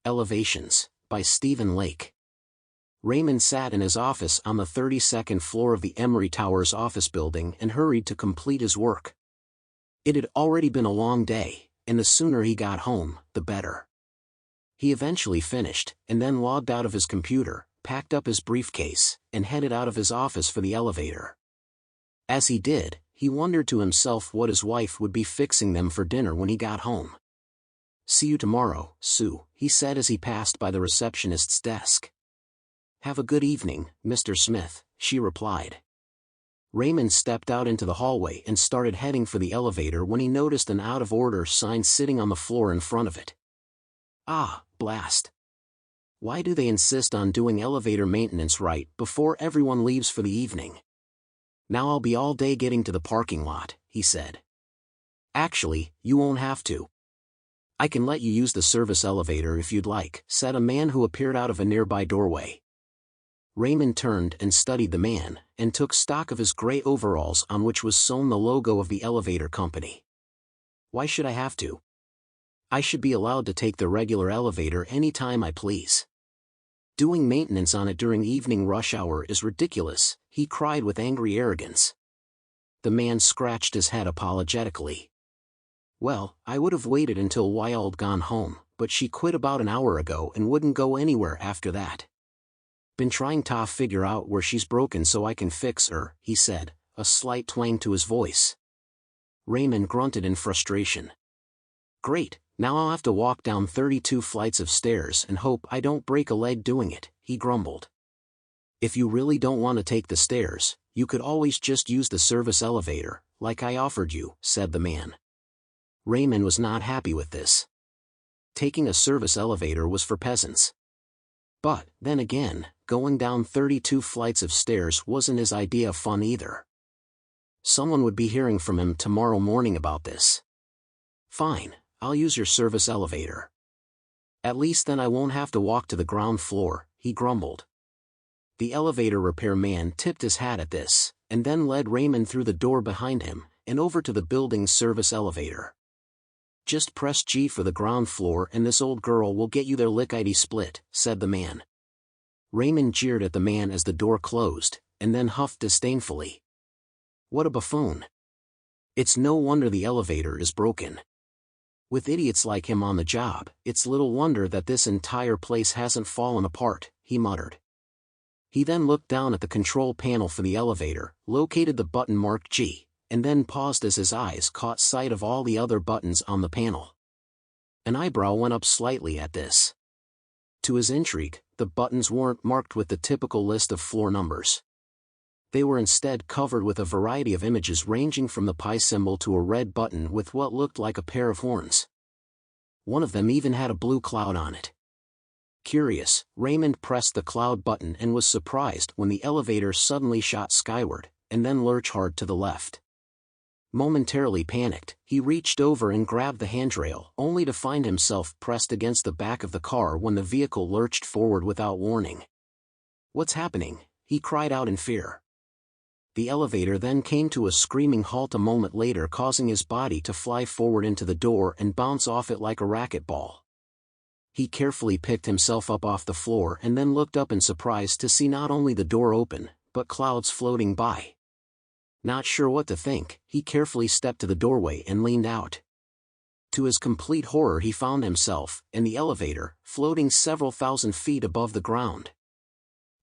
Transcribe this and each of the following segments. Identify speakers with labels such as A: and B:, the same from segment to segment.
A: Elevations, by Stephen Lake. Raymond sat in his office on the 32nd floor of the Emery Towers office building and hurried to complete his work. It had already been a long day, and the sooner he got home, the better. He eventually finished, and then logged out of his computer, packed up his briefcase, and headed out of his office for the elevator. As he did, he wondered to himself what his wife would be fixing them for dinner when he got home. "See you tomorrow, Sue," he said as he passed by the receptionist's desk. "Have a good evening, Mr. Smith," she replied. Raymond stepped out into the hallway and started heading for the elevator when he noticed an out-of-order sign sitting on the floor in front of it. Ah, blast. Why do they insist on doing elevator maintenance right before everyone leaves for the evening? Now I'll be all day getting to the parking lot, he said. "Actually, you won't have to. I can let you use the service elevator if you'd like," said a man who appeared out of a nearby doorway. Raymond turned and studied the man, and took stock of his gray overalls on which was sewn the logo of the elevator company. "Why should I have to? I should be allowed to take the regular elevator any time I please. Doing maintenance on it during evening rush hour is ridiculous," he cried with angry arrogance. The man scratched his head apologetically. "Well, I would have waited until Wyld gone home, but she quit about an hour ago and wouldn't go anywhere after that. Been trying to figure out where she's broken so I can fix her," he said, a slight twang to his voice. Raymond grunted in frustration. "Great, now I'll have to walk down 32 flights of stairs and hope I don't break a leg doing it," he grumbled. "If you really don't want to take the stairs, you could always just use the service elevator, like I offered you," said the man. Raymond was not happy with this. Taking a service elevator was for peasants. But, then again, going down 32 flights of stairs wasn't his idea of fun either. Someone would be hearing from him tomorrow morning about this. "Fine, I'll use your service elevator. At least then I won't have to walk to the ground floor," he grumbled. The elevator repair man tipped his hat at this, and then led Raymond through the door behind him, and over to the building's service elevator. "Just press G for the ground floor and this old girl will get you there lickety-split," said the man. Raymond jeered at the man as the door closed, and then huffed disdainfully. What a buffoon. It's no wonder the elevator is broken. With idiots like him on the job, it's little wonder that this entire place hasn't fallen apart, he muttered. He then looked down at the control panel for the elevator, located the button marked G, and then paused as his eyes caught sight of all the other buttons on the panel. An eyebrow went up slightly at this. To his intrigue, the buttons weren't marked with the typical list of floor numbers. They were instead covered with a variety of images ranging from the pi symbol to a red button with what looked like a pair of horns. One of them even had a blue cloud on it. Curious, Raymond pressed the cloud button and was surprised when the elevator suddenly shot skyward, and then lurched hard to the left. Momentarily panicked, he reached over and grabbed the handrail, only to find himself pressed against the back of the car when the vehicle lurched forward without warning. "What's happening?" he cried out in fear. The elevator then came to a screaming halt a moment later, causing his body to fly forward into the door and bounce off it like a racquetball. He carefully picked himself up off the floor and then looked up in surprise to see not only the door open, but clouds floating by. Not sure what to think, he carefully stepped to the doorway and leaned out. To his complete horror he found himself, in the elevator, floating several thousand feet above the ground.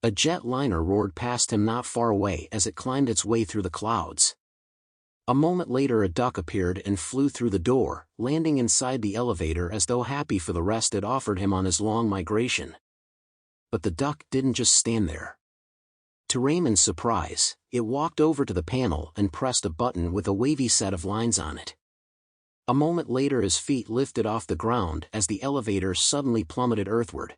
A: A jet liner roared past him not far away as it climbed its way through the clouds. A moment later a duck appeared and flew through the door, landing inside the elevator as though happy for the rest it offered him on his long migration. But the duck didn't just stand there. To Raymond's surprise, it walked over to the panel and pressed a button with a wavy set of lines on it. A moment later his feet lifted off the ground as the elevator suddenly plummeted earthward.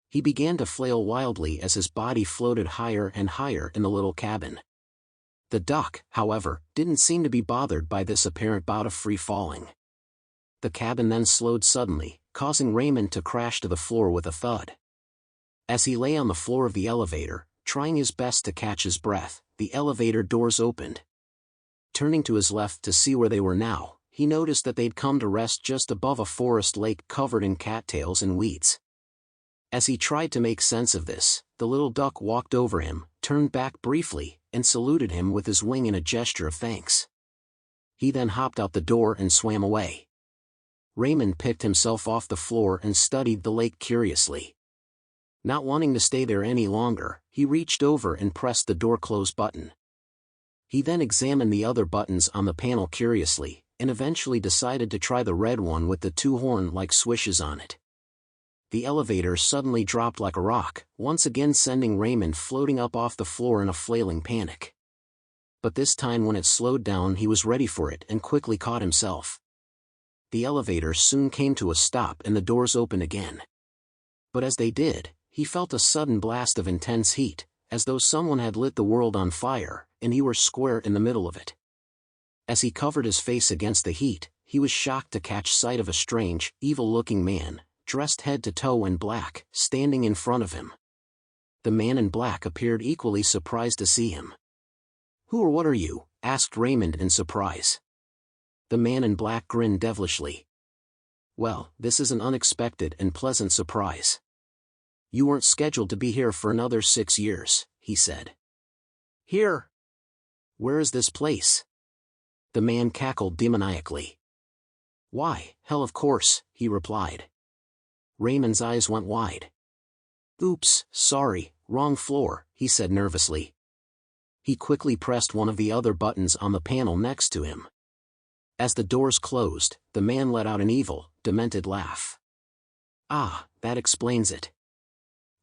A: He began to flail wildly as his body floated higher and higher in the little cabin. The duck, however, didn't seem to be bothered by this apparent bout of free falling. The cabin then slowed suddenly, causing Raymond to crash to the floor with a thud. As he lay on the floor of the elevator, trying his best to catch his breath, the elevator doors opened. Turning to his left to see where they were now, he noticed that they'd come to rest just above a forest lake covered in cattails and weeds. As he tried to make sense of this, the little duck walked over him, turned back briefly, and saluted him with his wing in a gesture of thanks. He then hopped out the door and swam away. Raymond picked himself off the floor and studied the lake curiously. Not wanting to stay there any longer, he reached over and pressed the door close button. He then examined the other buttons on the panel curiously, and eventually decided to try the red one with the two horn-like swishes on it. The elevator suddenly dropped like a rock, once again sending Raymond floating up off the floor in a flailing panic. But this time when it slowed down he was ready for it and quickly caught himself. The elevator soon came to a stop and the doors opened again. But as they did, he felt a sudden blast of intense heat, as though someone had lit the world on fire, and he were square in the middle of it. As he covered his face against the heat, he was shocked to catch sight of a strange, evil-looking man, dressed head to toe in black, standing in front of him. The man in black appeared equally surprised to see him. "Who or what are you?" asked Raymond in surprise. The man in black grinned devilishly. "Well, this is an unexpected and pleasant surprise. You weren't scheduled to be here for another 6 years," he said. "Here? Where is this place?" The man cackled demoniacally. "Why, hell, of course," he replied. Raymond's eyes went wide. "Oops, sorry, wrong floor," he said nervously. He quickly pressed one of the other buttons on the panel next to him. As the doors closed, the man let out an evil, demented laugh. "Ah, that explains it.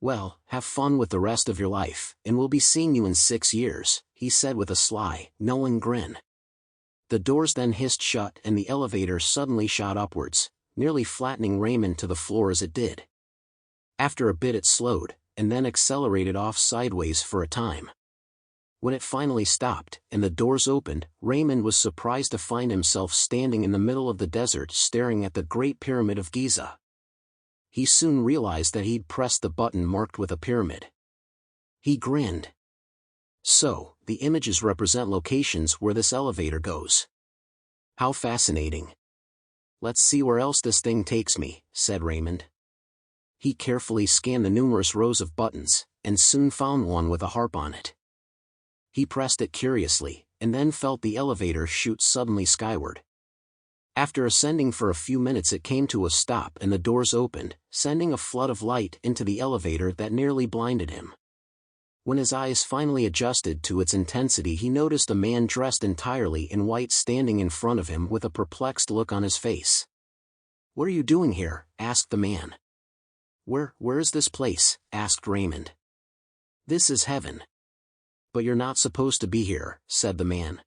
A: Well, have fun with the rest of your life, and we'll be seeing you in 6 years, he said with a sly, knowing grin. The doors then hissed shut and the elevator suddenly shot upwards, nearly flattening Raymond to the floor as it did. After a bit it slowed, and then accelerated off sideways for a time. When it finally stopped, and the doors opened, Raymond was surprised to find himself standing in the middle of the desert staring at the Great Pyramid of Giza. He soon realized that he'd pressed the button marked with a pyramid. He grinned. So, the images represent locations where this elevator goes. How fascinating. Let's see where else this thing takes me, said Raymond. He carefully scanned the numerous rows of buttons, and soon found one with a harp on it. He pressed it curiously, and then felt the elevator shoot suddenly skyward. After ascending for a few minutes it came to a stop and the doors opened, sending a flood of light into the elevator that nearly blinded him. When his eyes finally adjusted to its intensity he noticed a man dressed entirely in white standing in front of him with a perplexed look on his face. "What are you doing here?" asked the man. Where is this place?" asked Raymond. "This is heaven." "But you're not supposed to be here," said the man.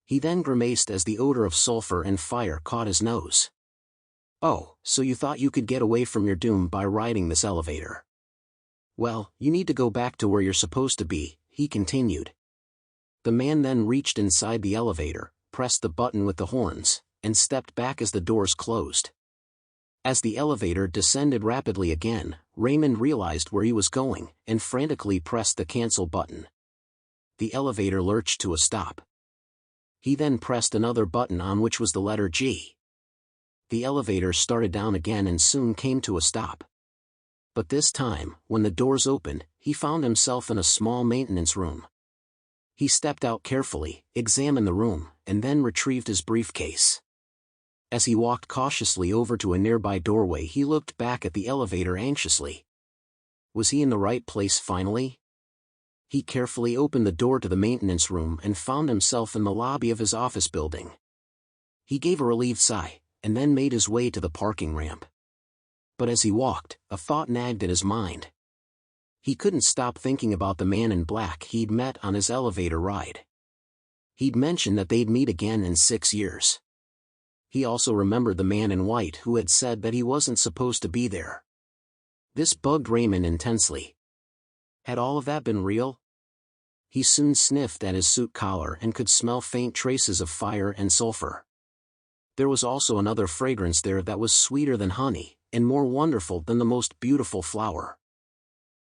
A: He then grimaced as the odor of sulfur and fire caught his nose. "Oh, so you thought you could get away from your doom by riding this elevator? Well, you need to go back to where you're supposed to be," he continued. The man then reached inside the elevator, pressed the button with the horns, and stepped back as the doors closed. As the elevator descended rapidly again, Raymond realized where he was going, and frantically pressed the cancel button. The elevator lurched to a stop. He then pressed another button on which was the letter G. The elevator started down again and soon came to a stop. But this time, when the doors opened, he found himself in a small maintenance room. He stepped out carefully, examined the room, and then retrieved his briefcase. As he walked cautiously over to a nearby doorway he looked back at the elevator anxiously. Was he in the right place finally? He carefully opened the door to the maintenance room and found himself in the lobby of his office building. He gave a relieved sigh, and then made his way to the parking ramp. But as he walked, a thought nagged at his mind. He couldn't stop thinking about the man in black he'd met on his elevator ride. He'd mentioned that they'd meet again in 6 years. He also remembered the man in white who had said that he wasn't supposed to be there. This bugged Raymond intensely. Had all of that been real? He soon sniffed at his suit collar and could smell faint traces of fire and sulfur. There was also another fragrance there that was sweeter than honey, and more wonderful than the most beautiful flower.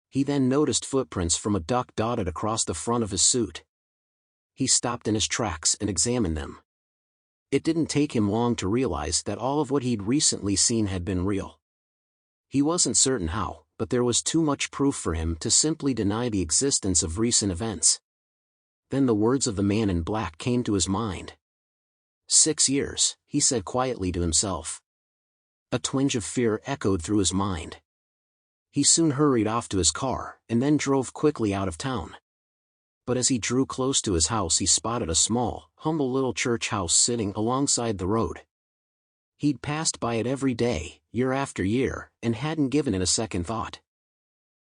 A: He then noticed footprints from a duck dotted across the front of his suit. He stopped in his tracks and examined them. It didn't take him long to realize that all of what he'd recently seen had been real. He wasn't certain how, but there was too much proof for him to simply deny the existence of recent events. Then the words of the man in black came to his mind. 6 years, he said quietly to himself. A twinge of fear echoed through his mind. He soon hurried off to his car, and then drove quickly out of town. But as he drew close to his house he spotted a small, humble little church house sitting alongside the road. He'd passed by it every day, year after year, and hadn't given it a second thought.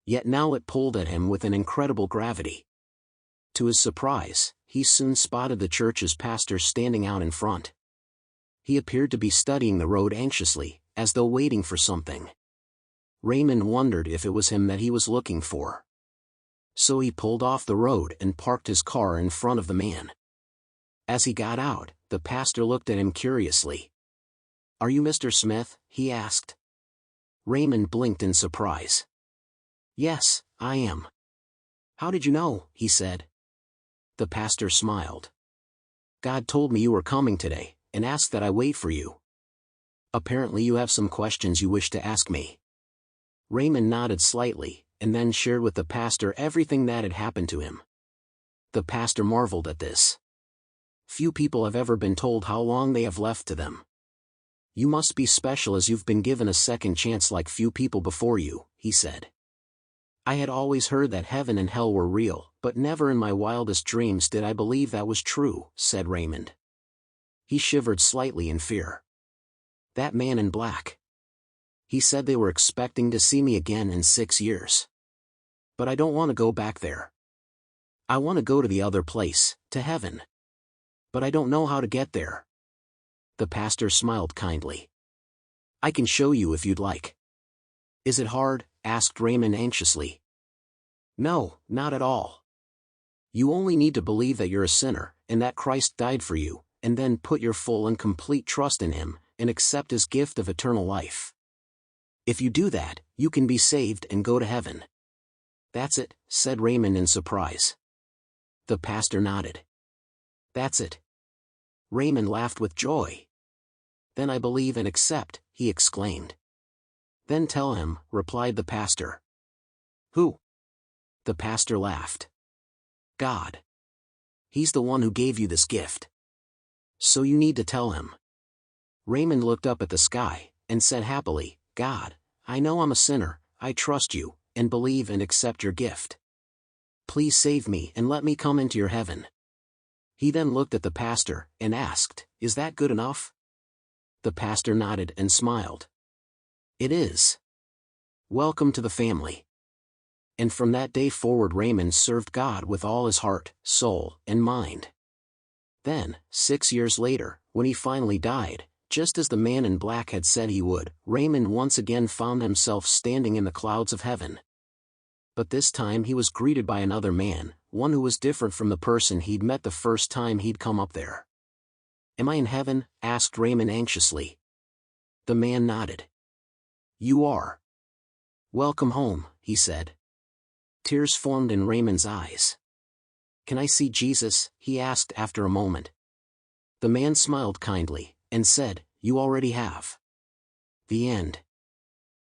A: Yet now it pulled at him with an incredible gravity. To his surprise, he soon spotted the church's pastor standing out in front. He appeared to be studying the road anxiously, as though waiting for something. Raymond wondered if it was him that he was looking for. So he pulled off the road and parked his car in front of the man. As he got out, the pastor looked at him curiously. "Are you Mr. Smith?" he asked. Raymond blinked in surprise. "Yes, I am." "How did you know?" he said. The pastor smiled. "God told me you were coming today, and asked that I wait for you. Apparently you have some questions you wish to ask me." Raymond nodded slightly, and then shared with the pastor everything that had happened to him. The pastor marveled at this. Few people have ever been told how long they have left to them. "You must be special as you've been given a second chance like few people before you," he said. "I had always heard that heaven and hell were real, but never in my wildest dreams did I believe that was true," said Raymond. He shivered slightly in fear. That man in black. He said they were expecting to see me again in 6 years. But I don't want to go back there. I want to go to the other place, to heaven. But I don't know how to get there." The pastor smiled kindly. "I can show you if you'd like." "Is it hard?" asked Raymond anxiously. "No, not at all. You only need to believe that you're a sinner, and that Christ died for you, and then put your full and complete trust in Him, and accept His gift of eternal life. If you do that, you can be saved and go to heaven." "That's it," said Raymond in surprise. The pastor nodded. "That's it." Raymond laughed with joy. "Then I believe and accept," he exclaimed. "Then tell him," replied the pastor. "Who?" The pastor laughed. "God. He's the one who gave you this gift. So you need to tell him." Raymond looked up at the sky, and said happily, "God, I know I'm a sinner, I trust you, and believe and accept your gift. Please save me and let me come into your heaven." He then looked at the pastor, and asked, "Is that good enough?" The pastor nodded and smiled. "It is. Welcome to the family." And from that day forward Raymond served God with all his heart, soul, and mind. Then, 6 years later, when he finally died, just as the man in black had said he would, Raymond once again found himself standing in the clouds of heaven. But this time he was greeted by another man, one who was different from the person he'd met the first time he'd come up there. "Am I in heaven?" asked Raymond anxiously. The man nodded. "You are. Welcome home," he said. Tears formed in Raymond's eyes. "Can I see Jesus?" he asked after a moment. The man smiled kindly, and said, "You already have." The end.